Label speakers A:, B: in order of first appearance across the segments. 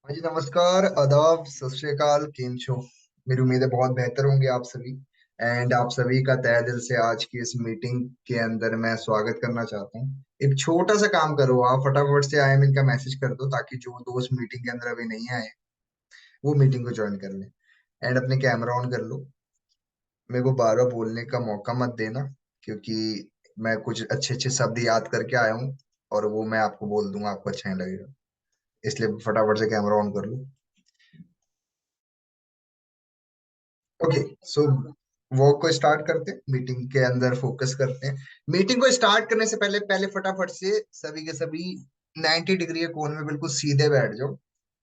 A: हाँ जी, नमस्कार, आदाब, सत श्री अकाल। केम छो। मेरी उम्मीद है बहुत बेहतर होंगे आप सभी। एंड आप सभी का तहे दिल से आज की इस मीटिंग के अंदर मैं स्वागत करना चाहता हूँ। एक छोटा सा काम करो, आप फटाफट से आई एम इनका मैसेज कर दो ताकि जो दोस्त मीटिंग के अंदर अभी नहीं आए वो मीटिंग को ज्वाइन कर लें। एंड अपने कैमरा ऑन कर लो। मेरे को बार बार बोलने का मौका मत देना, क्योंकि मैं कुछ अच्छे अच्छे शब्द याद करके आया हूँ और वो मैं आपको बोल दूंगा, आपको अच्छा नहीं लगेगा। इसलिए फटाफट से कैमरा ऑन कर लो। ओके। सो वॉक को स्टार्ट करते हैं, मीटिंग के अंदर फोकस करते हैं। मीटिंग को स्टार्ट करने से पहले पहले फटाफट से सभी के सभी 90 डिग्री के कोण में बिल्कुल सीधे बैठ जाओ।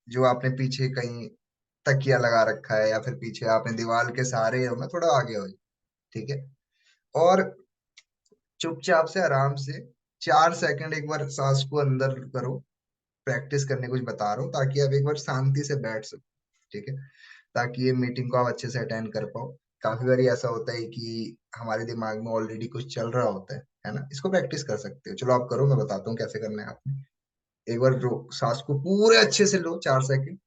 A: जो आपने पीछे कहीं तकिया लगा रखा है या फिर पीछे आपने दीवार के सहारे हो ना, थोड़ा आगे हो जाओ। ठीक है। और चुपचाप से आराम से 4 सेकंड एक बार सांस को अंदर करो। प्रैक्टिस करने कुछ बता रहा हूँ ताकि आप एक बार शांति से बैठ सको। ठीक है। ताकि ये मीटिंग को आप अच्छे से अटेंड कर पाओ। काफी बार ऐसा होता है कि हमारे दिमाग में ऑलरेडी कुछ चल रहा होता है ना। इसको प्रैक्टिस कर सकते हो। चलो आप करो, मैं बताता हूँ कैसे करना है आपने। एक बार सांस को पूरे अच्छे से लो 4 सेकंड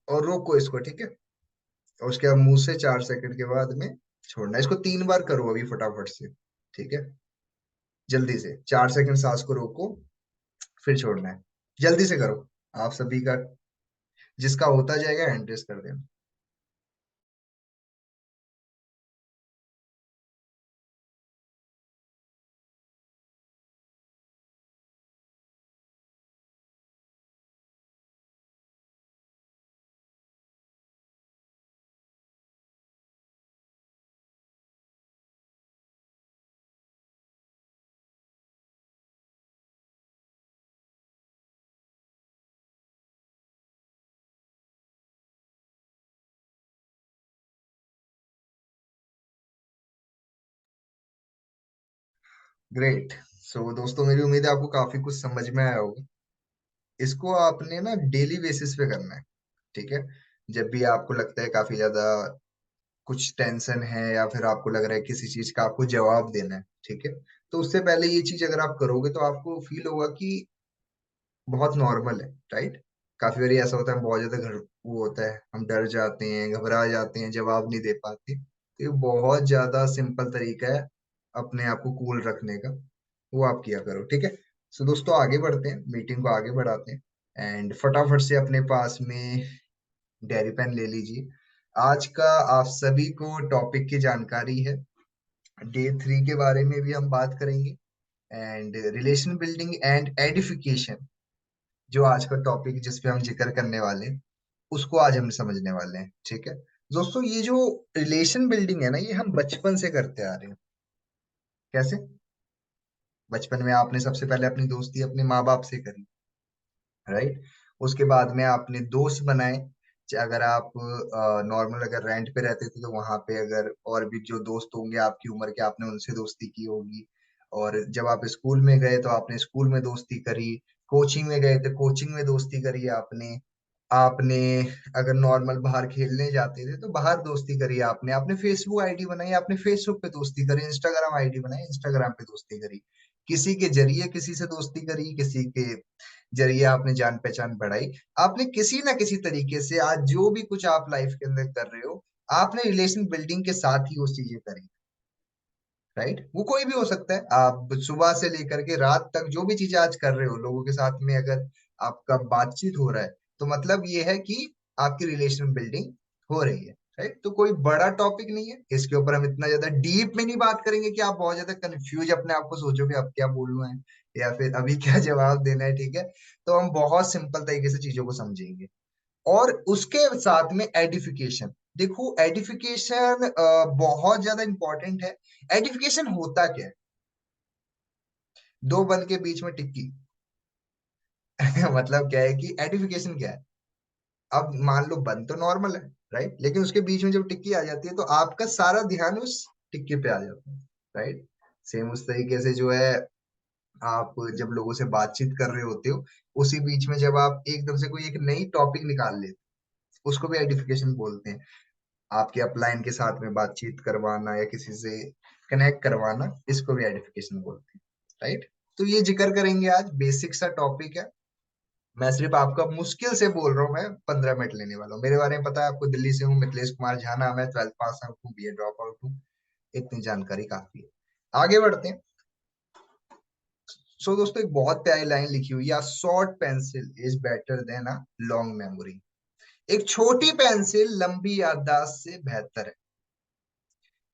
A: और रोको इसको। ठीक है। और उसके बाद मुंह से 4 सेकंड के बाद में छोड़ना है। इसको 3 बार करो अभी फटाफट से। ठीक है। जल्दी से 4 सेकंड सांस को रोको, फिर छोड़ना है। जल्दी से करो। आप सभी का जिसका होता जाएगा एंट्रेस कर देना। ग्रेट। सो दोस्तों, मेरी उम्मीद है आपको काफी कुछ समझ में आया होगा। इसको आपने ना डेली बेसिस पे करना है। ठीक है। जब भी आपको लगता है काफी ज्यादा कुछ टेंशन है या फिर आपको लग रहा है किसी चीज का आपको जवाब देना है, ठीक है, तो उससे पहले ये चीज अगर आप करोगे तो आपको फील होगा कि बहुत नॉर्मल है। राइट। काफी बार ऐसा होता है, हम बहुत ज्यादा घर वो होता है, हम डर जाते हैं, घबरा जाते हैं, जवाब नहीं दे पाते। तो ये बहुत ज्यादा सिंपल तरीका है अपने आप को कूल रखने का। वो आप किया करो। ठीक है। सो दोस्तों, आगे बढ़ते हैं, मीटिंग को आगे बढ़ाते हैं। एंड फटाफट से अपने पास में डायरी पेन ले लीजिए। आज का आप सभी को टॉपिक की जानकारी है। डे 3 के बारे में भी हम बात करेंगे। And relation building and edification, जो आज का टॉपिक जिस पे हम जिक्र करने वाले हैं, उसको आज हम समझने वाले हैं। ठीक है। दोस्तों, ये जो रिलेशन बिल्डिंग है ना, ये हम बचपन से करते आ रहे हैं। कैसे? बचपन में आपने सबसे पहले अपनी दोस्ती अपने माँ बाप से करी। राइट। उसके बाद में आपने दोस्त बनाए। अगर आप नॉर्मल अगर रेंट पे रहते थे तो वहां पे अगर और भी जो दोस्त होंगे आपकी उम्र के, आपने उनसे दोस्ती की होगी। और जब आप स्कूल में गए तो आपने स्कूल में दोस्ती करी। कोचिंग में गए तो कोचिंग में दोस्ती करी आपने। आपने अगर नॉर्मल बाहर खेलने जाते थे तो बाहर दोस्ती करी आपने। आपने फेसबुक आईडी बनाई, आपने फेसबुक पे दोस्ती करी। इंस्टाग्राम आईडी बनाई, इंस्टाग्राम पे दोस्ती करी। किसी के जरिए किसी से दोस्ती करी, किसी के जरिए आपने जान पहचान बढ़ाई। आपने किसी ना किसी तरीके से आज जो भी कुछ आप लाइफ के अंदर कर रहे हो, आपने रिलेशन बिल्डिंग के साथ ही वो चीजें करी। राइट। वो कोई भी हो सकता है, आप सुबह से लेकर के रात तक जो भी चीजें आज कर रहे हो लोगों के साथ में, अगर आपका बातचीत हो रहा है तो मतलब ये है कि आपकी रिलेशन बिल्डिंग हो रही है। राइट। तो कोई बड़ा टॉपिक नहीं है, इसके ऊपर हम इतना ज्यादा डीप में नहीं बात करेंगे कि आप बहुत ज्यादा कंफ्यूज अपने आप को सोचोगे अब क्या बोलना है या फिर अभी क्या जवाब देना है। ठीक है। तो हम बहुत सिंपल तरीके से चीजों को समझेंगे। और उसके साथ में एडिफिकेशन। देखो, एडिफिकेशन बहुत ज्यादा इंपॉर्टेंट है। एडिफिकेशन होता क्या है? दो बंद के बीच में टिक्की। मतलब क्या है कि एडिफिकेशन क्या है? अब मान लो बंद तो नॉर्मल है, राइट, लेकिन उसके बीच में जब टिक्की आ जाती है तो आपका सारा ध्यान उस टिक्की पे आ जाता है। राइट। सेम उस तरीके से जो है, आप जब लोगों से बातचीत कर रहे होते हो, उसी बीच में जब आप एकदम से कोई एक नई टॉपिक निकाल लेते हो, उसको भी एडिफिकेशन बोलते हैं। आपके अपलाइन के साथ में बातचीत करवाना या किसी से कनेक्ट करवाना, इसको भी आइडेंटिफिकेशन बोलते हैं। राइट। तो ये जिक्र करेंगे, आज बेसिक सा टॉपिक है। मैं सिर्फ आपका मुश्किल से बोल रहा हूँ, मैं 15 मिनट लेने वाला हूँ। मेरे बारे में पता है आपको, दिल्ली से हूँ, मिथिलेश कुमार झा नाम है, 12th पास आउट हूँ, बीए ड्रॉप आउट हूँ। इतनी जानकारी काफी है। आगे बढ़ते हैं। सो दोस्तों, एक बहुत प्यारी लाइन लिखी हुई है, short pencil is better than a long memory. एक छोटी पेंसिल लंबी याददाश्त से बेहतर है।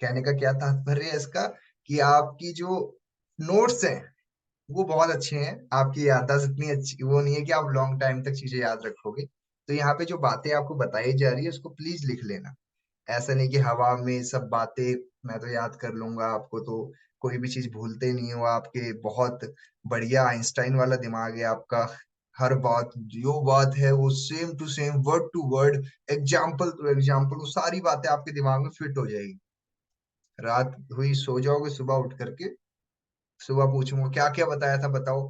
A: कहने का क्या तात्पर्य है इसका, कि आपकी जो नोट्स हैं वो बहुत अच्छे हैं, आपकी याददाश्त इतनी अच्छी वो नहीं है कि आप लॉन्ग टाइम तक चीजें याद रखोगे। तो यहाँ पे जो बातें आपको बताई जा रही है उसको प्लीज लिख लेना। ऐसा नहीं कि हवा में सब बातें मैं तो याद कर लूंगा, आपको तो कोई भी चीज भूलते नहीं हो, आपके बहुत बढ़िया आइंस्टाइन वाला दिमाग है आपका। हर बात जो बात है वो same to same, word to word, example to example, वो सारी बातें आपके दिमाग में फिट हो जाएगी। रात हुई सो जाओगे, सुबह उठ करके सुबह पूछूंगा क्या क्या बताया था बताओ।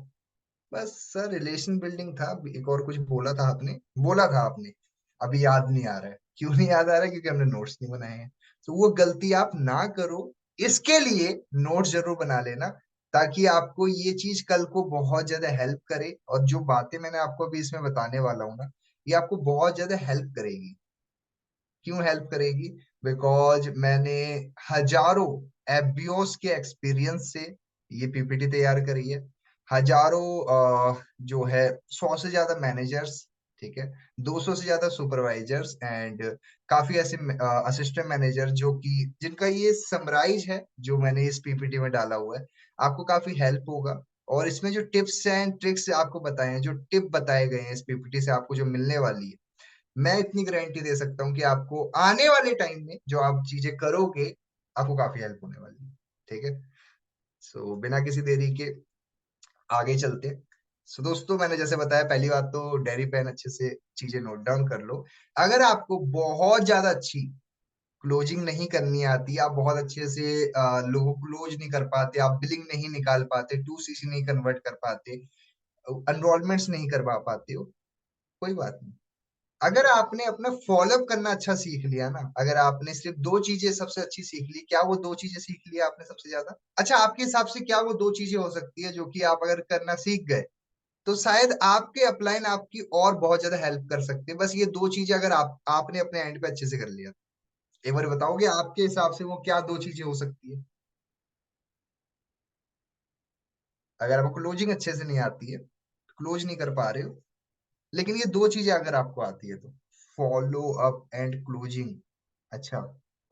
A: बस सर रिलेशन बिल्डिंग था, एक और कुछ बोला था आपने, बोला था आपने, अभी याद नहीं आ रहा है। क्यों नहीं याद आ रहा है? क्योंकि हमने नोट्स नहीं बनाए हैं। तो वो गलती आप ना करो, इसके लिए नोट्स जरूर बना लेना, ताकि आपको ये चीज कल को बहुत ज्यादा हेल्प करे। और जो बातें मैंने आपको अभी इसमें बताने वाला हूँ ना, ये आपको बहुत ज्यादा हेल्प करेगी। क्यों हेल्प करेगी? बिकॉज मैंने हजारों एफबीओस के एक्सपीरियंस से ये पीपीटी तैयार करी है। हजारों जो है 100 से ज्यादा मैनेजर्स, ठीक है, 200 से ज्यादा सुपरवाइजर्स एंड काफी ऐसे असिस्टेंट मैनेजर जो कि जिनका ये समराइज है जो मैंने इस पीपीटी में डाला हुआ है, आपको काफी हेल्प होगा। और इसमें जो टिप्स एंड ट्रिक्स आपको बताए हैं, जो टिप बताए गए हैं इस पीपीटी से आपको जो मिलने वाली है, मैं इतनी गारंटी दे सकता हूँ कि आपको आने वाले टाइम में जो आप चीजें करोगे, आपको काफी हेल्प होने वाली है। ठीक है। सो बिना किसी देरी के आगे चलते हैं। सो दोस्तों, मैंने जैसे बताया, पहली बात तो डायरी पेन अच्छे से चीजें नोट डाउन कर लो। अगर आपको बहुत ज्यादा अच्छी क्लोजिंग नहीं करनी आती, आप बहुत अच्छे से लोगों को क्लोज नहीं कर पाते, आप बिलिंग नहीं निकाल पाते, टू सीसी नहीं कन्वर्ट कर पाते, एनरोलमेंट्स नहीं करवा पाते हो, कोई बात नहीं। अगर आपने अपना फॉलोअप करना अच्छा सीख लिया ना, अगर आपने सिर्फ दो चीजें सबसे अच्छी सीख ली, क्या वो दो चीजें सीख लिया आपने सबसे ज्यादा? अच्छा, आपके हिसाब से क्या वो दो चीजें हो सकती है जो कि आप अगर करना सीख गए तो शायद आपके अपलाइन आपकी और बहुत ज्यादा हेल्प कर सकते हैं? बस ये दो चीजें अगर आपने अपने एंड पे अच्छे से कर लिया, एक बार बताओगे आपके हिसाब से वो क्या दो चीजें हो सकती है? अगर आपको क्लोजिंग अच्छे से नहीं आती है, क्लोज नहीं कर पा रहे हो, लेकिन ये दो चीजें अगर आपको आती है तो, फॉलो अप एंड क्लोजिंग। अच्छा,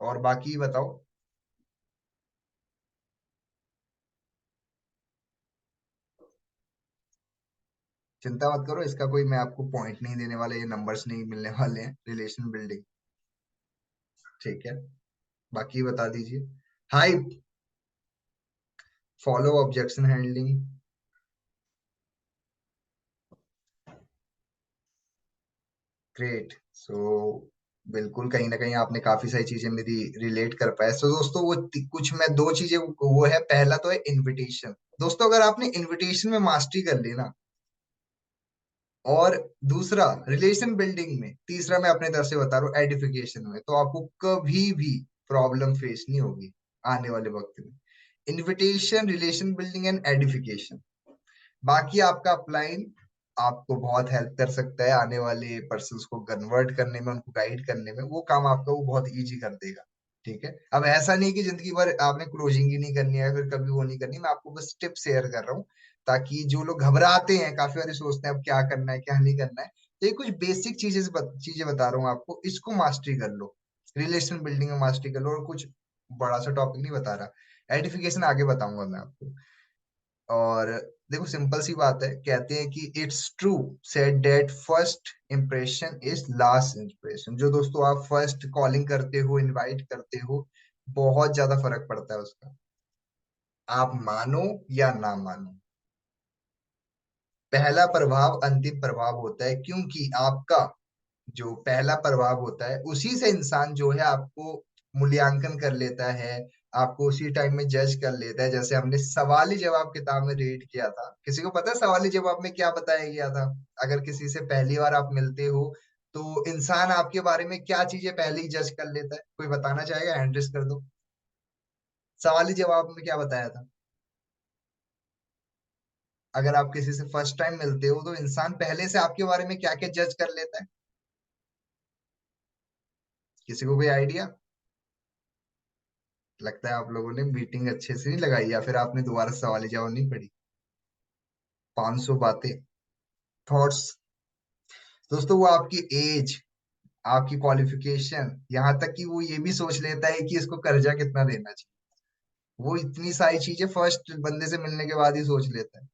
A: और बाकी बताओ। चिंता मत करो, इसका कोई मैं आपको पॉइंट नहीं देने वाला, ये नंबर्स नहीं मिलने वाले हैं, रिलेशन बिल्डिंग। ठीक है, बाकी बता दीजिए। Hype, follow objection handling. Great. So बिल्कुल, कहीं ना कहीं आपने काफी सारी चीजें मेरी रिलेट कर पाए। सो दोस्तों, वो कुछ मैं दो चीजें वो है, पहला तो है इनविटेशन। दोस्तों, अगर आपने इनविटेशन में मास्टरी कर ली ना, और दूसरा रिलेशन बिल्डिंग में, तीसरा मैं अपने तरफ से बता रहा हूँ एडिफिकेशन में, तो आपको कभी भी प्रॉब्लम फेस नहीं होगी आने वाले वक्त में। Invitation, relation building and edification. बाकी आपका अपलाइन आपको बहुत हेल्प कर सकता है आने वाले पर्सन्स को कन्वर्ट करने में, उनको गाइड करने में, वो काम आपका वो बहुत इजी कर देगा। ठीक है। अब ऐसा नहीं कि जिंदगी भर आपने क्लोजिंग ही नहीं करनी है, फिर कभी वो नहीं करनी, मैं आपको बस टिप शेयर कर रहा हूँ, ताकि जो लोग घबराते हैं, काफी बार सोचते हैं अब क्या करना है क्या नहीं करना है, तो ये कुछ बेसिक चीजें बता रहा हूँ आपको, इसको मास्टरी कर लो, रिलेशन बिल्डिंग में मास्टरी कर लो। और कुछ बड़ा सा टॉपिक नहीं बता रहा, एडिफिकेशन आगे बताऊंगा मैं आपको। और देखो, सिंपल सी बात है, कहते हैं कि it's true said that first impression is last impression. जो दोस्तों आप फर्स्ट कॉलिंग करते हो, इनवाइट करते हो, बहुत ज्यादा फर्क पड़ता है उसका, आप मानो या ना मानो। पहला प्रभाव अंतिम प्रभाव होता है, क्योंकि आपका जो पहला प्रभाव होता है उसी से इंसान जो है आपको मूल्यांकन कर लेता है, आपको उसी टाइम में जज कर लेता है। जैसे हमने सवाली जवाब किताब में रीड किया था, किसी को पता है सवाली जवाब में क्या बताया गया था? अगर किसी से पहली बार आप मिलते हो तो इंसान आपके बारे में क्या चीजें पहले ही जज कर लेता है? कोई बताना चाहेगा? हैंड रेस कर दो। सवाली जवाब में क्या बताया था? अगर आप किसी से फर्स्ट टाइम मिलते हो तो इंसान पहले से आपके बारे में क्या क्या जज कर लेता है? किसी को कोई आइडिया? लगता है आप लोगों ने मीटिंग अच्छे से नहीं लगाई, या फिर आपने दोबारा सवाल जवाब नहीं पढ़ी। 500 बातें, थॉट्स। दोस्तों वो आपकी एज, आपकी क्वालिफिकेशन, यहाँ तक कि वो ये भी सोच लेता है कि इसको कर्जा कितना देना चाहिए। वो इतनी सारी चीजें फर्स्ट बंदे से मिलने के बाद ही सोच लेता है।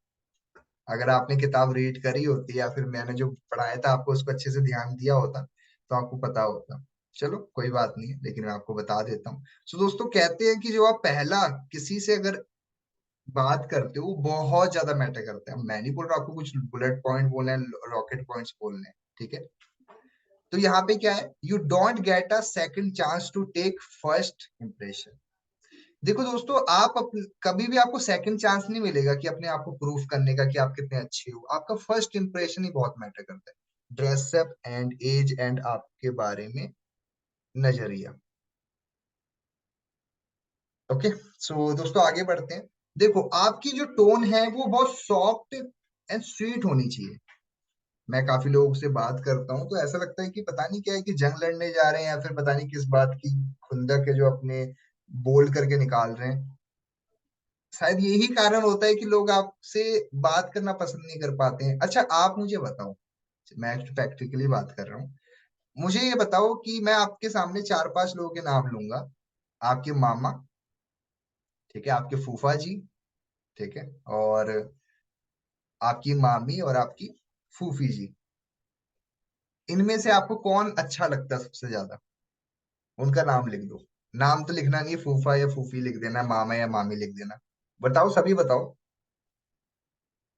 A: अगर आपने किताब रीड करी होती या फिर मैंने जो पढ़ाया था आपको उसको अच्छे से ध्यान दिया होता तो आपको पता होता। चलो कोई बात नहीं है, लेकिन मैं आपको बता देता हूँ। सो दोस्तों कहते हैं कि जो आप पहला किसी से अगर बात करते हो वो बहुत ज्यादा मैटर करता है। मैं नहीं बोल रहा आपको कुछ बुलेट पॉइंट बोलना है, रॉकेट पॉइंट्स बोलने हैं, ठीक है? तो यहाँ पे क्या है, you don't get a second chance to take first impression. देखो दोस्तों, कभी भी आपको सेकंड चांस नहीं मिलेगा कि अपने आप को प्रूफ करने का कि आप कितने अच्छे हो। आपका फर्स्ट इंप्रेशन ही बहुत मैटर करता है, ड्रेसअप एंड एज एंड आपके बारे में नजरिया। ओके, सो दोस्तों आगे बढ़ते हैं। देखो आपकी जो टोन है वो बहुत सॉफ्ट एंड स्वीट होनी चाहिए। मैं काफी लोगों से बात करता हूँ तो ऐसा लगता है कि पता नहीं क्या है, कि जंग लड़ने जा रहे हैं या फिर पता नहीं किस बात की खुंदक है जो अपने बोल करके निकाल रहे हैं। शायद यही कारण होता है कि लोग आपसे बात करना पसंद नहीं कर पाते हैं। अच्छा आप मुझे बताओ, मैं प्रैक्टिकली बात कर रहा हूँ, मुझे ये बताओ कि मैं आपके सामने चार पांच लोगों के नाम लूंगा। आपके मामा, ठीक है, आपके फूफा जी, ठीक है, और आपकी मामी और आपकी फूफी जी। इनमें से आपको कौन अच्छा लगता है सबसे ज्यादा? उनका नाम लिख दो। नाम तो लिखना नहीं, फूफा या फूफी लिख देना, मामा या मामी लिख देना। बताओ, सभी बताओ।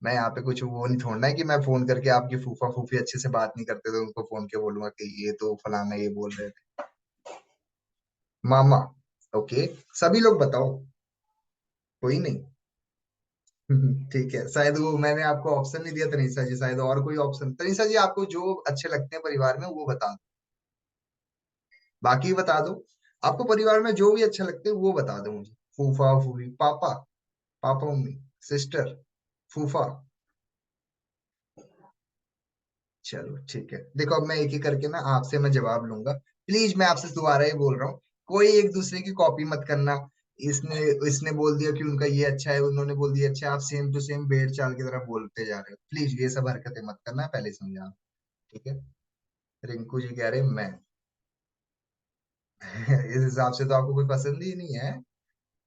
A: मैं यहाँ पे कुछ वो नहीं छोड़ना है कि मैं फोन करके आपकी फूफा फूफी अच्छे से बात नहीं करते तो उनको फोन के बोलूंगा कि ये तो फलाना ये बोल रहे थे। मामा, ओके, सभी लोग बताओ। कोई नहीं। ठीक है, शायद वो मैंने आपको ऑप्शन नहीं दिया तनीषा जी, शायद और कोई ऑप्शन। तनीषा जी आपको जो अच्छे लगते हैं परिवार में वो बता दो, बाकी बता दो। आपको परिवार में जो भी अच्छा लगते हैं वो बता दो मुझे। फूफा फूफी, पापा, पापा मम्मी, सिस्टर, फूफा। चलो ठीक है, देखो अब मैं एक एक करके ना आपसे मैं जवाब लूंगा। प्लीज मैं आपसे दोबारा ही बोल रहा हूँ, कोई एक दूसरे की कॉपी मत करना। इसने इसने बोल दिया कि उनका ये अच्छा है, उन्होंने बोल दिया अच्छा है, आप सेम टू सेम भेड़ चाल की तरह बोलते जा रहे हो। प्लीज ये सब हरकतें मत करना, पहले समझा। ठीक है? रिंकू जी कह रहे हैं मैं। इस हिसाब से तो आपको कोई पसंद ही नहीं है।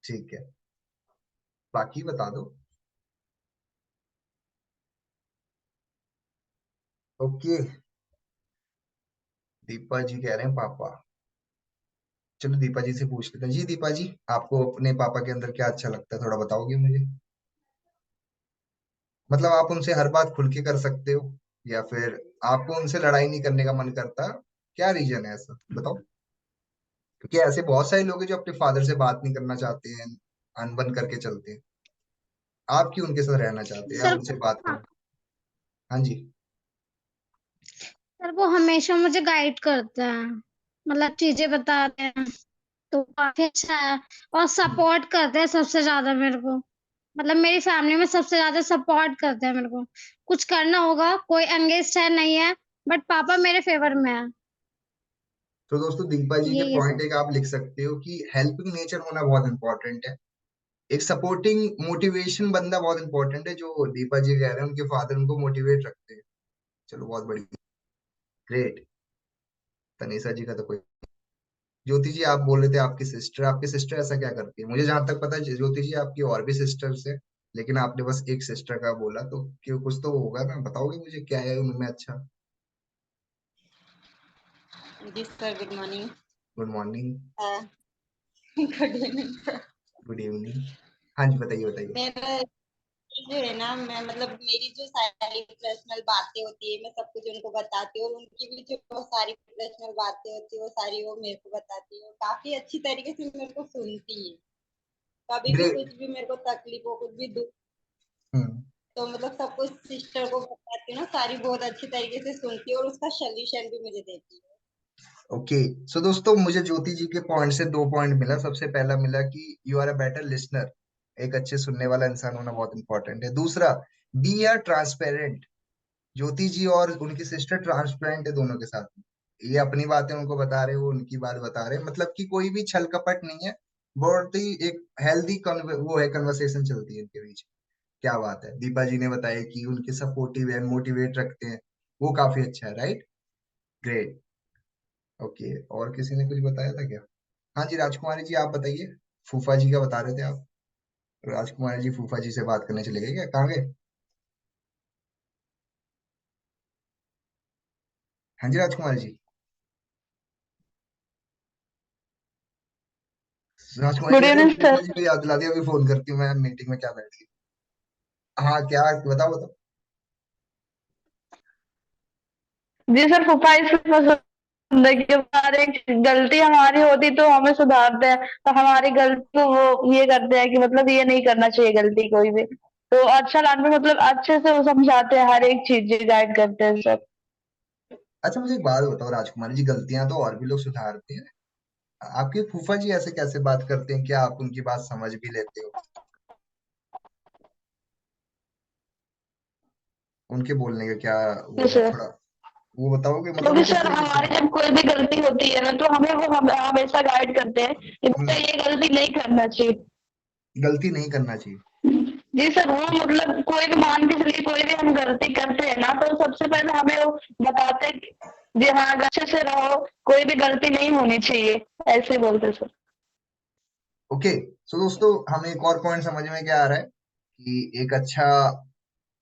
A: ठीक है, बाकी बता दो। ओके, दीपा जी कह रहे हैं पापा। चलो दीपा जी से पूछ लेते हैं। जी दीपा जी, आपको अपने पापा के अंदर क्या अच्छा लगता है, थोड़ा बताओगे मुझे? मतलब आप उनसे हर बात खुल के कर सकते हो, या फिर आपको उनसे लड़ाई नहीं करने का मन करता? क्या रीजन है ऐसा, बताओ। क्योंकि ऐसे बहुत सारे लोग हैं जो अपने फादर से बात नहीं करना चाहते हैं, अनबन करके चलते हैं। आप क्यों उनके साथ रहना चाहते हैं या
B: सर
A: उनसे बात करना? हाँ जी।
B: सर वो हमेशा मुझे गाइड करते हैं, मतलब चीजें बताते हैं, तो काफी अच्छा है। और सपोर्ट करते हैं सबसे ज्यादा मेरे को, मतलब मेरी फैमिली में सबसे ज्यादा सपोर्ट करते हैं मेरे को। कुछ करना होगा, कोई एंगेज है नहीं है, बट पापा मेरे फेवर में है।
A: तो दोस्तों दीपा जी के
B: यही है
A: पॉइंट
B: सर।
A: एक आप लिख सकते हो कि हेल्पिंग नेचर होना बहुत इंपॉर्टेंट है। एक सपोर्टिंग मोटिवेशन बंदा बहुत इंपॉर्टेंट है, जो दीपा जी कह रहे हैं उनके फादर उनको मोटिवेट रखते हैं। चलो बहुत बढ़िया, ग्रेट। तनीषा जी का तो कोई। ज्योति जी आप बोल रहे थे आपकी सिस्टर ऐसा क्या करती है? मुझे जहां तक पता है ज्योति जी आपकी और भी सिस्टर्स है, लेकिन आपने बस एक सिस्टर का बोला, तो क्यों, कुछ तो होगा ना, बताओगे मुझे क्या है उनमें अच्छा?
C: जी sir, good morning.
A: Good morning.
C: Good evening.
A: Good evening. हाँ जी, बताइए बताइए।
C: मेरा जो है ना, मैं मतलब मेरी जो सारी पर्सनल बातें होती है मैं सब कुछ उनको बताती हूँ, और उनकी भी जो सारी पर्सनल बातें होती है वो सारी वो मेरे को बताती है। काफी अच्छी तरीके से मेरे को सुनती है। कभी भी
A: ग्रेट।
C: कुछ भी मेरे को तकलीफ हो, कुछ भी दुख,
A: हम्म।
C: तो मतलब सब कुछ सिस्टर को बताती हूँ ना, सारी बहुत अच्छी तरीके से सुनती है और उसका सोल्यूशन भी मुझे देती है।
A: ओके, सो दोस्तों मुझे ज्योति जी के पॉइंट से दो पॉइंट मिला। सबसे पहला मिला कि you are a better listener, एक अच्छे सुनने वाला इंसान होना बहुत इंपॉर्टेंट है। दूसरा बी आर ट्रांसपेरेंट। ज्योति जी और उनकी सिस्टर ट्रांसपेरेंट है दोनों के साथ में। ये अपनी बातें उनको बता रहे, वो उनकी बात बता रहे, मतलब कि कोई भी छल कपट नहीं है। बहुत ही एक हेल्दी वो है, कन्वर्सेशन चलती है इनके बीच। क्या बात है। दीपा जी ने बताया कि उनके सपोर्टिव है, मोटिवेट रखते हैं, वो काफी अच्छा है, राइट। ग्रेट। ओके, और किसी ने कुछ बताया था क्या? हाँ जी, राजकुमारी जी आप बताइए। फूफा जी का बता रहे थे आप। राजकुमारी जी फूफा जी से बात करने चले गए क्या, कहाँ गए? हाँ जी राजकुमारी जी। राजकुमारी
D: गुड
A: जी कह रहे हो
D: इवनिंग
A: फूफा
D: सर।
A: जी को याद दिला दिया, अभी फोन करती हूँ मैं, मीटिंग में क्या बैठ गई। हाँ क्या, बताओ बताओ।
D: जी सर, फुफाई से पसंद है कि हमारे गलती हमारी होती तो हमें सुधारते हैं, तो हमारी गलती को वो ये करते हैं कि मतलब ये नहीं करना चाहिए गलती कोई भी। तो अच्छा लाइन में मतलब अच्छे से वो समझाते हैं, हर एक चीज गाइड करते हैं सर।
A: अच्छा मुझे एक बात बताओ राजकुमारी जी, गलतियां तो और भी लोग सुधारते हैं, आपके फूफा जी ऐसे कैसे बात करते हैं, क्या आप उनकी बात समझ भी लेते हो? उनके बोलने का क्या
D: जी
A: वो है,
D: सर,
A: थोड़ा वो बताओगे, मतलब
D: क्योंकि
A: वो किस
D: सर
A: तरीके से
D: हमारी
A: बात?
D: जब कोई भी गलती होती है ना, तो हमें वो हमेशा गाइड करते हैं कि बेटा
A: हम्म,
D: ये गलती नहीं करना चाहिए।
A: गलती नहीं करना चाहिए।
D: जी सर, वो मतलब कोई भी मान के चलिए, कोई भी हम गलती करते हैं ना, तो सबसे पहले हमें वो बताते हैं कि जी हाँ, अगर अच्छे से रहो, कोई भी गलती नहीं होनी चाहिए, ऐसे बोलते सर।
A: ओके। सो दोस्तों, हमें एक और पॉइंट समझ में क्या आ रहा है कि एक अच्छा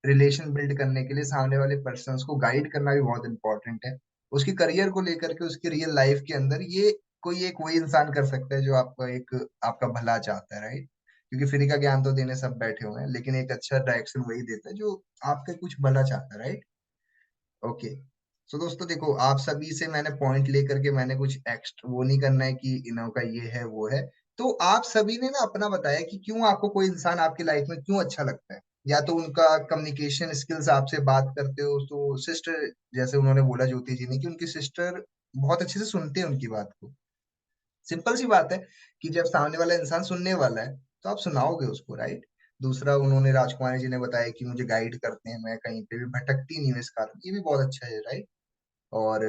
A: रिलेशन बिल्ड करने के लिए सामने वाले पर्सन को गाइड करना भी बहुत इंपॉर्टेंट है। उसकी करियर को लेकर के, उसकी रियल लाइफ के अंदर, ये कोई एक वही इंसान कर सकता है जो आपका एक आपका भला चाहता है, राइट। क्योंकि फ्री का ज्ञान तो देने सब बैठे हुए हैं, लेकिन एक अच्छा डायरेक्शन वही देता है जो आपका कुछ भला चाहता है, राइट। ओके। सो दोस्तों देखो, आप सभी से मैंने पॉइंट लेकर के, मैंने कुछ एक्स्ट्रा वो नहीं करना है कि इन्हों का ये है वो है। तो आप सभी ने ना अपना बताया कि क्यों आपको कोई इंसान आपकी लाइफ में क्यों अच्छा लगता है। या तो उनका कम्युनिकेशन स्किल्स, आपसे बात करते हो तो सिस्टर, जैसे उन्होंने बोला ज्योति जी ने कि उनकी सिस्टर बहुत अच्छे से सुनते हैं उनकी बात को। सिंपल सी बात है कि जब सामने वाला इंसान सुनने वाला है तो आप सुनाओगे उसको, राइट। दूसरा, उन्होंने राजकुमारी जी ने बताया कि मुझे गाइड करते हैं, मैं कहीं पे भी भटकती नहीं हूँ इस कारण, ये भी बहुत अच्छा है, राइट। और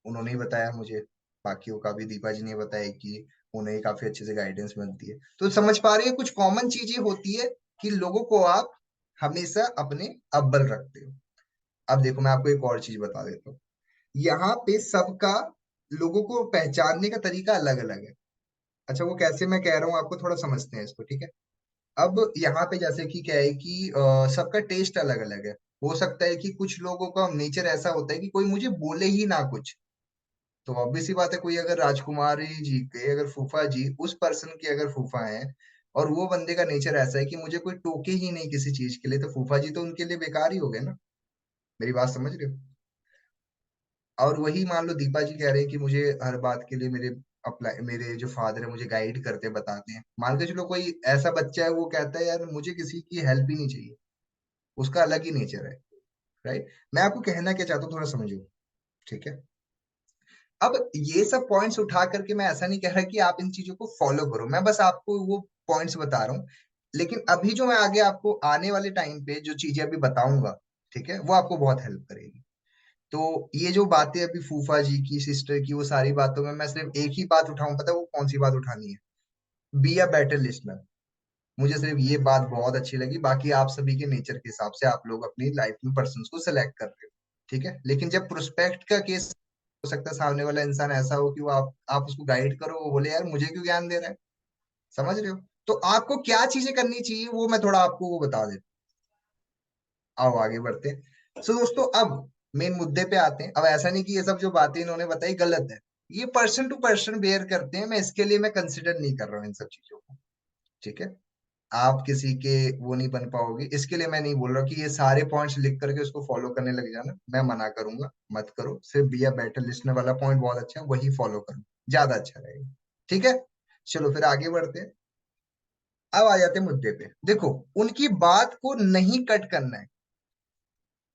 A: उन्होंने ही बताया मुझे, बाकियों का भी दीपा जी ने बताया कि उन्हें काफी अच्छे से गाइडेंस मिलती है। तो समझ पा रहे हैं, कुछ कॉमन चीजें होती है कि लोगों को आप हमेशा अपने अव्वल रखते हो। अब देखो, मैं आपको एक और चीज बता देता हूँ। यहाँ पे सबका, लोगों को पहचानने का तरीका अलग अलग है। अच्छा वो कैसे, मैं कह रहा हूँ आपको, थोड़ा समझते हैं इसको, ठीक है। अब यहाँ पे जैसे कि क्या है कि सबका टेस्ट अलग अलग है। हो सकता है कि कुछ लोगों का नेचर ऐसा होता है कि कोई मुझे बोले ही ना कुछ। तो ऑब्वियस सी बात है, कोई अगर राजकुमारी जी के अगर फूफा जी उस पर्सन के अगर फूफा हैं, और वो बंदे का नेचर ऐसा है कि मुझे कोई टोके ही नहीं किसी चीज के लिए, तो फूफा जी तो उनके लिए बेकार ही हो गए ना। मेरी बात समझ रहे हो? और वही मान लो दीपा जी कह रहे हैं कि मुझे हर बात के लिए मेरे अप्लाई, मेरे जो फादर है मुझे गाइड करते बताते हैं। मान के चलो कोई ऐसा बच्चा है वो कहता है यार मुझे किसी की हेल्प ही नहीं चाहिए, उसका अलग ही नेचर है, राइट। मैं आपको कहना क्या चाहता हूँ, थोड़ा समझो, ठीक है। अब ये सब पॉइंट्स उठा करके मैं ऐसा नहीं कह रहा कि आप इन चीजों को फॉलो करो, मैं बस आपको वो पॉइंट्स बता रहा हूँ। लेकिन अभी जो मैं आगे आपको आने वाले टाइम पे जो चीजें अभी बताऊंगा, ठीक है, वो आपको बहुत हेल्प करेगी। तो ये जो बातें अभी फूफा जी की, सिस्टर की, वो सारी बातों में मैं सिर्फ एक ही बात उठाऊं, पता है वो कौन सी बात उठानी है? Be a better listener. मुझे सिर्फ ये बात बहुत अच्छी लगी, बाकी आप सभी के नेचर के हिसाब से आप लोग अपनी लाइफ में पर्सन को सिलेक्ट कर रहे हो, ठीक है। लेकिन जब प्रोस्पेक्ट का केस, हो सकता है सामने वाला इंसान ऐसा हो कि वो आप उसको गाइड करो, वो बोले यार मुझे क्यों ज्ञान दे रहा है। समझ रहे हो? तो आपको क्या चीजें करनी चाहिए वो मैं थोड़ा आपको वो बता देता हूँ। आओ आगे बढ़ते हैं। सो दोस्तों, अब मेन मुद्दे पे आते हैं। अब ऐसा नहीं कि ये सब जो बातें इन्होंने बताई गलत है, ये पर्सन टू पर्सन बेयर करते हैं, मैं इसके लिए मैं कंसिडर नहीं कर रहा हूँ इन सब चीजों को, ठीक है। आप किसी के वो नहीं बन पाओगे, इसके लिए मैं नहीं बोल रहा कि ये सारे पॉइंट्स लिख करके उसको फॉलो करने लग जाना, मैं मना करूंगा, मत करो। सिर्फ बी अ बेटर लिस्टनर वाला पॉइंट बहुत अच्छा है, वही फॉलो करो, ज्यादा अच्छा रहेगा, ठीक है। चलो फिर आगे बढ़ते हैं। अब आ जाते हैं मुद्दे पे। देखो, उनकी बात को नहीं कट करना है।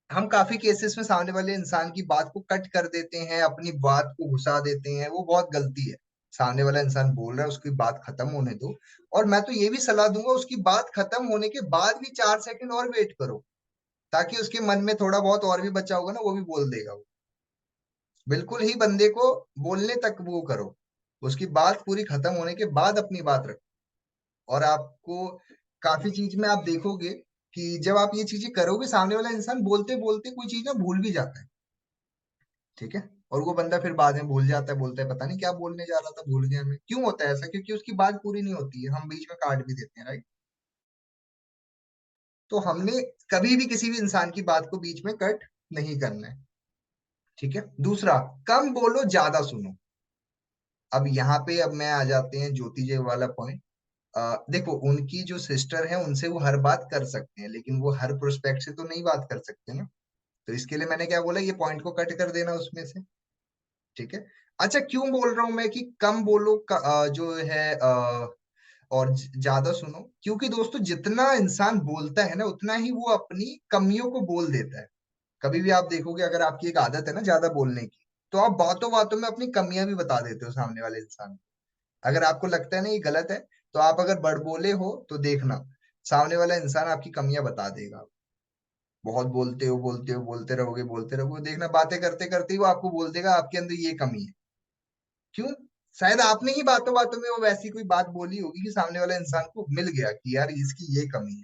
A: हम काफी केसेस में सामने वाले इंसान की बात को कट कर देते हैं, अपनी बात को घुसा देते हैं, वो बहुत गलती है। सामने वाला इंसान बोल रहा है, उसकी बात खत्म होने दो। और मैं तो ये भी सलाह दूंगा, उसकी बात खत्म होने के बाद भी 4 सेकंड और वेट करो। ताकि उसके मन में थोड़ा बहुत और भी बचा होगा ना, वो भी बोल देगा वो। बिल्कुल ही बंदे को बोलने तक वो करो, उसकी बात पूरी खत्म होने के बाद अपनी बात रखो। और आपको काफी चीज में आप देखोगे कि जब आप ये चीजें करोगे, सामने वाला इंसान बोलते बोलते कोई चीज ना भूल भी जाता है। ठीक है। और वो बंदा फिर बाद में भूल जाता है, बोलता है पता नहीं क्या बोलने जा रहा था, भूल गया मैं। क्यों होता है ऐसा? क्योंकि उसकी बात पूरी नहीं होती है, हम बीच में काट भी देते हैं, राइट। तो हमने कभी भी किसी भी इंसान की बात को बीच में कट नहीं करना है। ठीक है। दूसरा, कम बोलो ज्यादा सुनो। अब यहाँ पे अब मैं आ जाते हैं ज्योति जी वाला पॉइंट। देखो, उनकी जो सिस्टर है उनसे वो हर बात कर सकते हैं, लेकिन वो हर प्रोस्पेक्ट से तो नहीं बात कर सकते ना। तो इसके लिए मैंने क्या बोला, ये पॉइंट को कट कर देना उसमें से। ठीक है। अच्छा, क्यों बोल रहा हूं मैं कि कम बोलो जो है और ज्यादा सुनो? क्योंकि दोस्तों, जितना इंसान बोलता है ना, उतना ही वो अपनी कमियों को बोल देता है। कभी भी आप देखोगे, अगर आपकी एक आदत है ना ज्यादा बोलने की, तो आप बातों बातों में अपनी कमियां भी बता देते हो सामने वाले इंसान को। अगर आपको लगता है ना ये गलत है, तो आप अगर बड़बोले हो तो देखना, सामने वाला इंसान आपकी कमियां बता देगा। बहुत बोलते हो, बोलते हो, बोलते रहोगे, देखना बातें करते करते ही वो आपको बोल देगा आपके अंदर ये कमी है। क्यों? शायद आपने ही बातों बातों में वो वैसी कोई बात बोली होगी कि सामने वाले इंसान को मिल गया कि यार इसकी ये कमी है,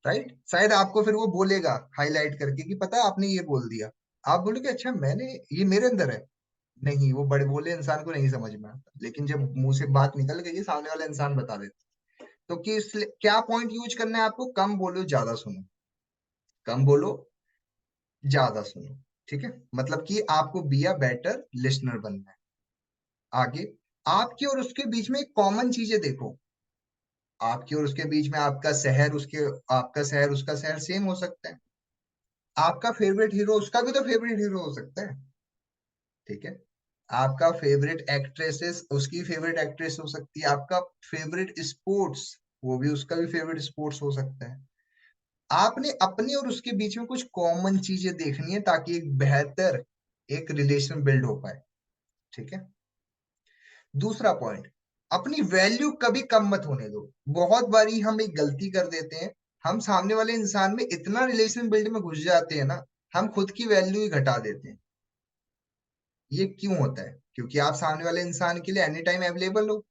A: राइट। शायद आपको फिर वो बोलेगा हाईलाइट करके कि पता है आपने ये बोल दिया। आप बोलोगे अच्छा मैंने, ये मेरे अंदर है। नहीं, वो बड़े बोले इंसान को नहीं समझ में आता, लेकिन जब मुंह से बात निकल गई है, सामने वाला इंसान बता देता। तो क्या पॉइंट यूज करना है आपको? कम बोलो ज्यादा सुनो। कम बोलो, ज्यादा सुनो। ठीक है। मतलब कि आपको बी अ बेटर लिसनर बनना है। आगे, आपकी और उसके बीच में कॉमन चीजें देखो। आपकी और उसके बीच में आपका शहर उसका शहर सेम हो सकता है। आपका फेवरेट हीरो उसका भी तो फेवरेट हीरो हो सकता है। ठीक है। आपका फेवरेट एक्ट्रेसेस उसकी फेवरेट एक्ट्रेस हो सकती है। आपका फेवरेट स्पोर्ट्स, वो भी उसका भी फेवरेट स्पोर्ट्स हो सकता है। आपने अपने और उसके बीच में कुछ कॉमन चीजें देखनी है, ताकि एक बेहतर एक रिलेशन बिल्ड हो पाए। ठीक है। दूसरा पॉइंट, अपनी वैल्यू कभी कम मत होने दो। बहुत बारी हम एक गलती कर देते हैं, हम सामने वाले इंसान में इतना रिलेशन बिल्ड में घुस जाते हैं ना, हम खुद की वैल्यू ही घटा देते हैं। ये क्यों होता है? क्योंकि आप सामने वाले इंसान के लिए एनी टाइम अवेलेबल हो।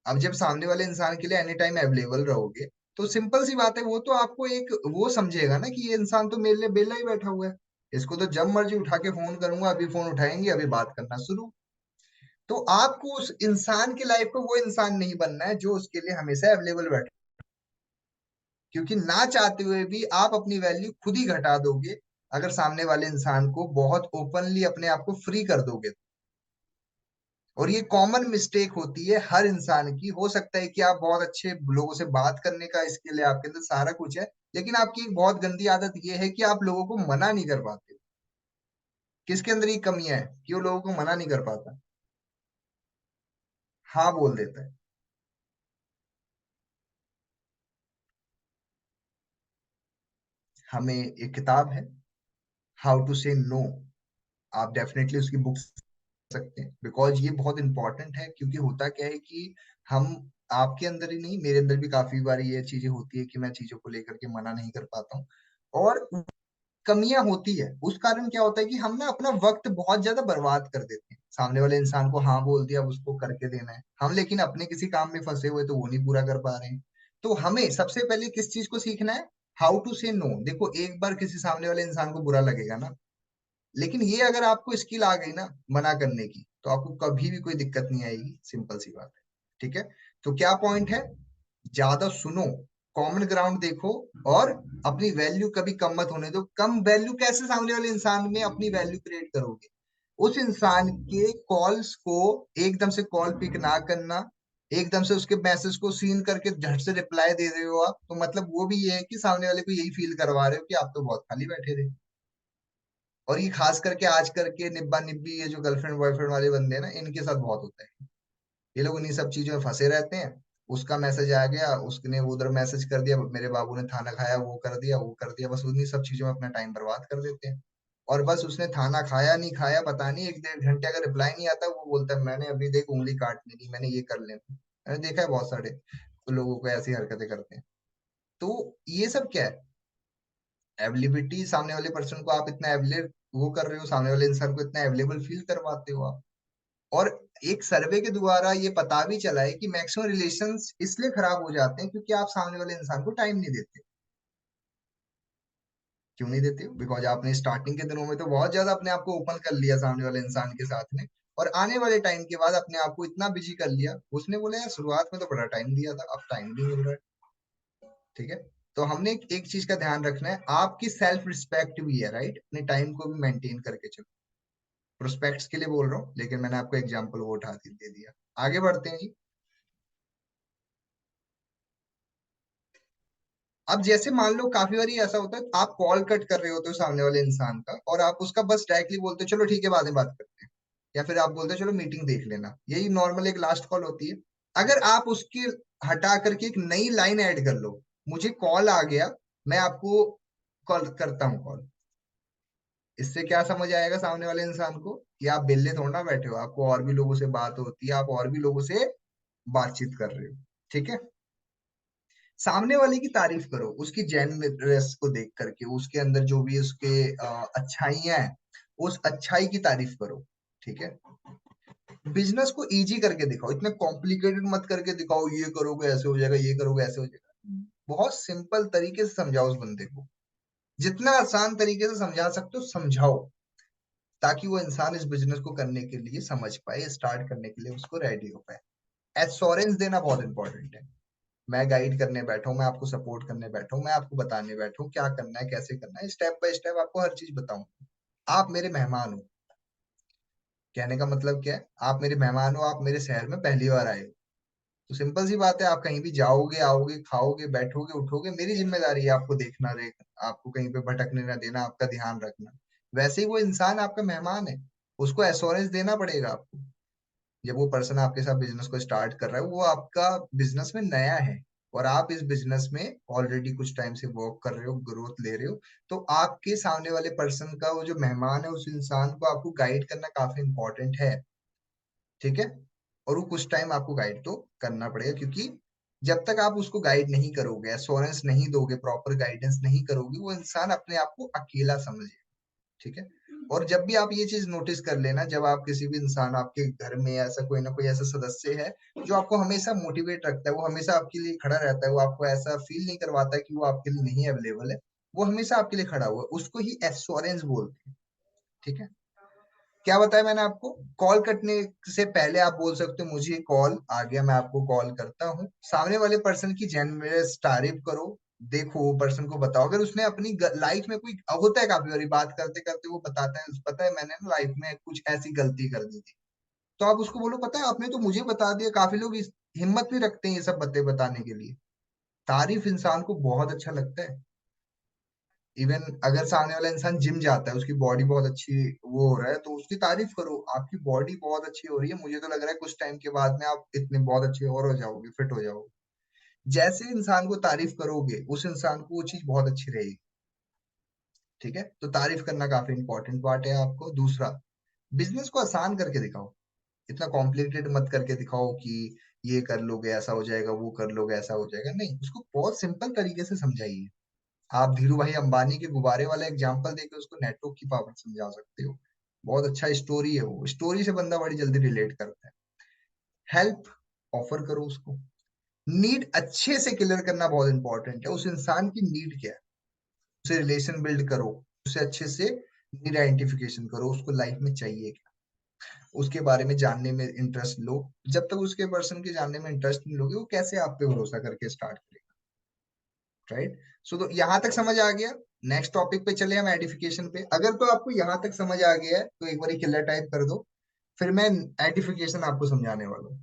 A: अब जब सामने वाले इंसान के लिए एनी टाइम अवेलेबल रहोगे, तो सिंपल सी बात है, वो तो आपको एक वो समझेगा ना कि ये इंसान तो मेरे लिए बेला ही बैठा हुआ है, इसको तो जब मर्जी उठा के फोन करूंगा, अभी फोन उठाएंगे, अभी बात करना शुरू। तो आपको उस इंसान की लाइफ को वो इंसान नहीं बनना है जो उसके लिए हमेशा अवेलेबल बैठे। क्योंकि ना चाहते हुए भी आप अपनी वैल्यू खुद ही घटा दोगे, अगर सामने वाले इंसान को बहुत ओपनली अपने आप को फ्री कर दोगे। और ये कॉमन मिस्टेक होती है हर इंसान की। हो सकता है कि आप बहुत अच्छे लोगों से बात करने का स्किल है, आपके अंदर सारा कुछ है, लेकिन आपकी एक बहुत गंदी आदत ये है कि आप लोगों को मना नहीं कर पाते। किसके अंदर ये कमियां है कि वो लोगों को मना नहीं कर पाता, हाँ बोल देता है। हमें एक किताब है, हाउ टू से नो, आप डेफिनेटली उसकी बुक सकते हैं, बिकॉज ये बहुत इंपॉर्टेंट है। क्योंकि होता क्या है कि हम, आपके अंदर ही नहीं मेरे अंदर भी काफी बार ये चीजें होती है कि मैं चीजों को लेकर के मना नहीं कर पाता हूँ। और कमियां होती है, उस कारण क्या होता है कि हम ना अपना वक्त बहुत ज्यादा बर्बाद कर देते हैं। सामने वाले इंसान को हाँ बोल दिया, अब उसको करके देना है हम, लेकिन अपने किसी काम में फंसे हुए तो वो नहीं पूरा कर पा रहे हैं। तो हमें सबसे पहले किस चीज को सीखना है? हाउ टू से नो। देखो, एक बार किसी सामने वाले इंसान को बुरा लगेगा ना, लेकिन ये अगर आपको स्किल आ गई ना मना करने की, तो आपको कभी भी कोई दिक्कत नहीं आएगी। सिंपल सी बात है। ठीक है। तो क्या पॉइंट है? ज्यादा सुनो, कॉमन ग्राउंड देखो, और अपनी वैल्यू कभी कम मत होने दो। कम वैल्यू कैसे सामने वाले इंसान में अपनी वैल्यू क्रिएट करोगे? उस इंसान के कॉल्स को एकदम से कॉल पिक ना करना, एकदम से उसके मैसेज को सीन करके झट से रिप्लाई दे रहे हो आप, तो मतलब वो भी ये है कि सामने वाले को यही फील करवा रहे हो कि आप तो बहुत खाली बैठे थे। और ये खास करके आज करके निब्बा निब्बी, ये जो गर्लफ्रेंड बॉयफ्रेंड वाले बंदे हैं ना, इनके साथ बहुत होता है। ये लोग इन्हीं सब चीजों में फंसे रहते हैं। उसका मैसेज आ गया, उसने उधर मैसेज कर दिया, मेरे बाबू ने खाना खाया, वो कर दिया, वो कर दिया, बस उन्हीं सब चीजों में अपना टाइम बर्बाद कर देते हैं। और बस उसने खाना खाया नहीं खाया पता नहीं, 1 डेढ़ घंटे अगर रिप्लाई नहीं आता, वो बोलता है मैंने अभी देख उंगली काटनी थी, मैंने ये कर लेना। मैंने देखा है बहुत सारे लोगों को ऐसी हरकतें करते हैं। तो ये सब क्या है? अवेलेबिलिटी, सामने वाले पर्सन को आप इतना अवेलेबल वो कर रहे हो, सामने वाले इंसान को इतना अवेलेबल फील करवाते हो आप। और एक सर्वे के द्वारा ये पता भी चला है कि मैक्सिमम रिलेशंस इसलिए खराब हो जाते हैं क्योंकि आप सामने वाले इंसान को टाइम नहीं देते। क्यों नहीं देते हो? बिकॉज आपने स्टार्टिंग के दिनों में तो बहुत ज्यादा अपने आप को ओपन कर लिया सामने वाले इंसान के साथ में, और आने वाले टाइम के बाद अपने आप को इतना बिजी कर लिया। उसने बोला यार शुरुआत में तो बड़ा टाइम दिया था, अब टाइम नहीं मिल रहा है। ठीक है, तो हमने एक चीज का ध्यान रखना है, आपकी सेल्फ रिस्पेक्ट भी है, राइट? अपने टाइम को भी मेंटेन करके चलो। प्रोस्पेक्ट्स के लिए बोल रहा हूँ, लेकिन मैंने आपको एग्जांपल वो उठा के दे दिया। आगे बढ़ते हैं जी। अब जैसे मान लो काफी बार ऐसा होता है, आप कॉल कट कर रहे होते हो सामने वाले इंसान का, और आप उसका बस डायरेक्टली बोलते हो चलो ठीक है बाद में बात करते हैं, या फिर आप बोलते हो चलो मीटिंग देख लेना, यही नॉर्मल एक लास्ट कॉल होती है। अगर आप उसके हटा करके एक नई लाइन ऐड कर लो, मुझे कॉल आ गया, मैं आपको कॉल करता हूँ कॉल, इससे क्या समझ आएगा सामने वाले इंसान को कि आप बेल्ले थोड़ा ना बैठे हो, आपको और भी लोगों से बात होती है, आप और भी लोगों से बातचीत कर रहे हो। ठीक है, सामने वाले की तारीफ करो उसकी जेन्युइननेस को देख करके, उसके अंदर जो भी उसके अच्छाइयां हैं, उस अच्छाई की तारीफ करो। ठीक है, बिजनेस को इजी करके दिखाओ, इतना कॉम्प्लिकेटेड मत करके दिखाओ, ये करोगे ऐसे हो जाएगा, ये करोगे ऐसे हो जाएगा। बहुत सिंपल तरीके से समझाओ उस बंदे को, जितना आसान तरीके से समझा सकते हो समझाओ, ताकि वो इंसान इस बिजनेस को करने के लिए समझ पाए, स्टार्ट करने के लिए उसको रेडी हो पाए। एश्योरेंस देना बहुत इंपॉर्टेंट है। मैं गाइड करने बैठा हूँ, मैं आपको सपोर्ट करने बैठा हूँ, मैं आपको बताने बैठा हूँ क्या करना है, कैसे करना है, स्टेप बाय स्टेप आपको हर चीज बताऊं। आप मेरे मेहमान हो, कहने का मतलब क्या है, आप मेरे मेहमान हो, आप मेरे शहर में पहली बार आए हो, तो सिंपल सी बात है, आप कहीं भी जाओगे आओगे खाओगे बैठोगे उठोगे, मेरी जिम्मेदारी है आपको देखना, आपको कहीं पे भटकने ना देना, आपका ध्यान रखना। वैसे ही वो इंसान आपका मेहमान है, उसको एश्योरेंस देना पड़ेगा आपको। जब वो पर्सन आपके साथ बिजनेस को स्टार्ट कर रहा है, वो आपका बिजनेस में नया है, और आप इस बिजनेस में ऑलरेडी कुछ टाइम से वर्क कर रहे हो, ग्रोथ ले रहे हो, तो आपके सामने वाले पर्सन का वो जो मेहमान है, उस इंसान को आपको गाइड करना काफी इंपॉर्टेंट है। ठीक है, और वो कुछ टाइम आपको गाइड तो करना पड़ेगा, क्योंकि जब तक आप उसको गाइड नहीं करोगे, एश्योरेंस नहीं दोगे, प्रॉपर गाइडेंस नहीं करोगे, वो इंसान अपने आप को अकेला समझेगा। ठीक है, और जब भी आप ये चीज नोटिस कर लेना, जब आप किसी भी इंसान, आपके घर में ऐसा कोई ना कोई ऐसा सदस्य है जो आपको हमेशा मोटिवेट रखता है, वो हमेशा आपके लिए खड़ा रहता है, वो आपको ऐसा फील नहीं करवाता है कि वो आपके लिए नहीं अवेलेबल है, वो हमेशा आपके लिए खड़ा हुआ है, उसको ही एश्योरेंस बोलते हैं। ठीक है, क्या बताया मैंने आपको, कॉल कटने से पहले आप बोल सकते हो मुझे कॉल आ गया, मैं आपको कॉल करता हूँ। सामने वाले पर्सन की जेन्युइन तारीफ करो, देखो वो पर्सन को बताओ, अगर उसने अपनी लाइफ में कोई, होता है काफी बारी बात करते करते वो बताता है पता है मैंने ना लाइफ में कुछ ऐसी गलती कर दी थी, तो आप उसको बोलो पता है आपने तो मुझे बता दिया। काफी लोग इस हिम्मत भी रखते हैं ये सब बातें बताने के लिए। तारीफ इंसान को बहुत अच्छा लगता है। इवन अगर सामने वाला इंसान जिम जाता है, उसकी बॉडी बहुत अच्छी वो हो रहा है, तो उसकी तारीफ करो, आपकी बॉडी बहुत अच्छी हो रही है, मुझे तो लग रहा है कुछ टाइम के बाद में आप इतने बहुत अच्छे और हो जाओगे, फिट हो जाओगे। जैसे इंसान को तारीफ करोगे, उस इंसान को वो चीज बहुत अच्छी रहेगी। ठीक है, तो तारीफ करना काफी इंपॉर्टेंट पार्ट है आपको। दूसरा, बिजनेस को आसान करके दिखाओ, इतना कॉम्प्लिकेटेड मत करके दिखाओ कि ये कर लोगे ऐसा हो जाएगा, वो कर लोगे ऐसा हो जाएगा, नहीं, उसको बहुत सिंपल तरीके से समझाइए। आप धीरू भाई अंबानी के गुब्बारे वाला एग्जांपल देके उसको नेटवर्क की पावर समझा सकते हो। बहुत अच्छा स्टोरी है, वो स्टोरी से बंदा बड़ी जल्दी रिलेट करता है। हेल्प ऑफर करो उसको, नीड अच्छे से क्लियर करना बहुत इंपॉर्टेंट है, उस इंसान की नीड क्या है, उसे रिलेशन बिल्ड करो, उसे अच्छे से नीड आइडेंटिफिकेशन करो, उसको लाइफ में चाहिए क्या, उसके बारे में जानने में इंटरेस्ट लो। जब तक उसके पर्सन के जानने में इंटरेस्ट नहीं लोगे, वो कैसे आप पे भरोसा करके स्टार्ट करेगा, राइट? सो तो यहाँ तक समझ आ गया। नेक्स्ट टॉपिक पे चले हम, एडिफिकेशन पे। अगर तो आपको यहाँ तक समझ आ गया है तो एक बार क्लियर टाइप कर दो, फिर मैं एडिफिकेशन आपको समझाने वाला हूँ।